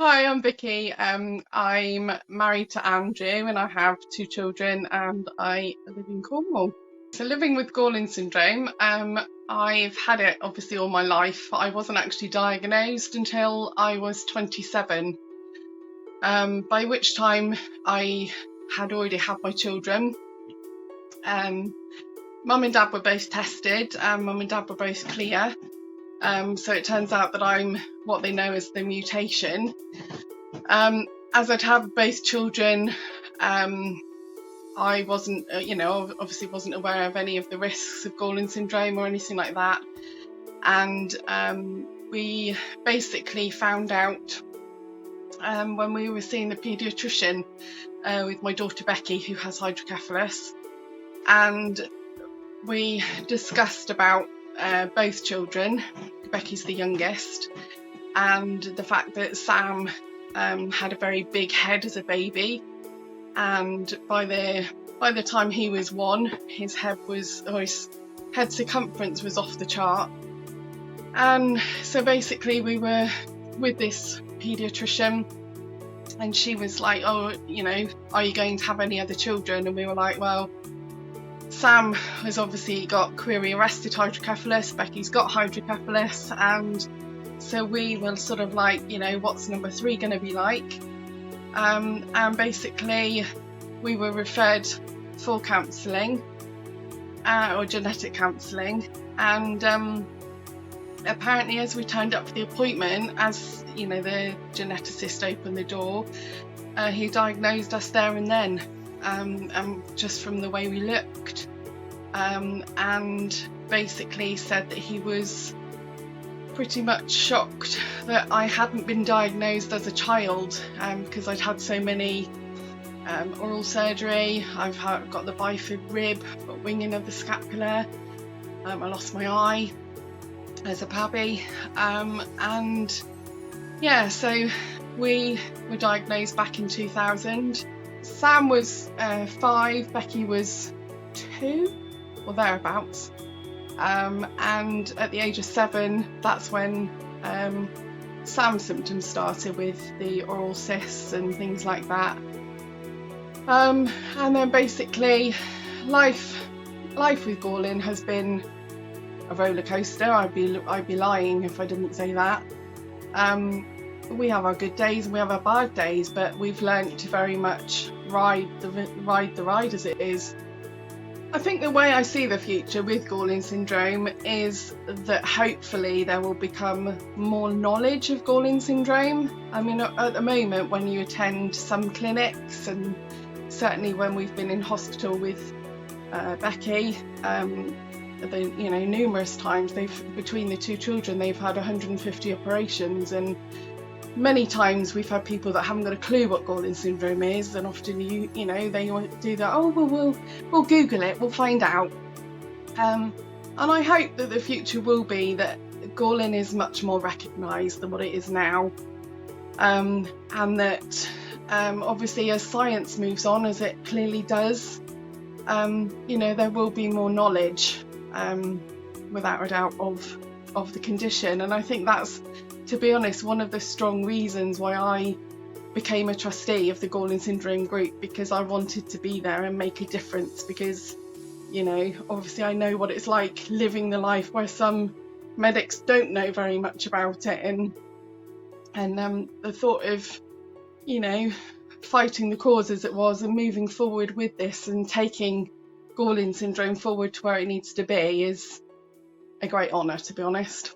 Hi, I'm Vicky. I'm married to Andrew and I have two children and I live in Cornwall. So living with Gorlin Syndrome, I've had it obviously all my life. I wasn't actually diagnosed until I was 27, by which time I had already had my children. Mum and Dad were both tested and Mum and Dad were both clear. So it turns out that I'm what they know as the mutation. As I'd had both children, I wasn't, obviously wasn't aware of any of the risks of Gorlin syndrome or anything like that. And we basically found out when we were seeing the paediatrician with my daughter Becky, who has hydrocephalus, and we discussed about both children. Becky's the youngest, and the fact that Sam had a very big head as a baby, and by the time he was one, his head circumference was off the chart. And so basically we were with this paediatrician and she was like, oh, are you going to have any other children? And we were like, well, Sam has obviously got query arrested hydrocephalus, Becky's got hydrocephalus, and so we were sort of like, what's number 3 going to be like? And basically we were referred for counselling or genetic counselling, and apparently as we turned up for the appointment, as the geneticist opened the door, he diagnosed us there and then, just from the way we looked, and basically said that he was pretty much shocked that I hadn't been diagnosed as a child, because I'd had so many oral surgery. I've got the bifid rib, got winging of the scapula, I lost my eye as a babby, and yeah, so we were diagnosed back in 2000. Sam was 5, Becky was 2 or thereabouts. And at the age of 7, that's when Sam's symptoms started, with the oral cysts and things like that. And then basically life with Gorlin has been a roller coaster. I'd be lying if I didn't say that. We have our good days and we have our bad days, but we've learnt to very much ride the ride as it is. I think the way I see the future with Gorlin syndrome is that hopefully there will become more knowledge of Gorlin syndrome. I mean, at the moment when you attend some clinics, and certainly when we've been in hospital with Becky, numerous times, between the two children they've had 150 operations, and many times we've had people that haven't got a clue what Gorlin syndrome is, and often they do that, oh well, we'll Google it, we'll find out, and I hope that the future will be that Gorlin is much more recognised than what it is now, and that obviously as science moves on, as it clearly does, there will be more knowledge, without a doubt, of the condition. And I think that's, to be honest, one of the strong reasons why I became a trustee of the Gorlin syndrome group, because I wanted to be there and make a difference, because obviously I know what it's like living the life where some medics don't know very much about it, and the thought of fighting the cause as it was and moving forward with this and taking Gorlin syndrome forward to where it needs to be is a great honour, to be honest.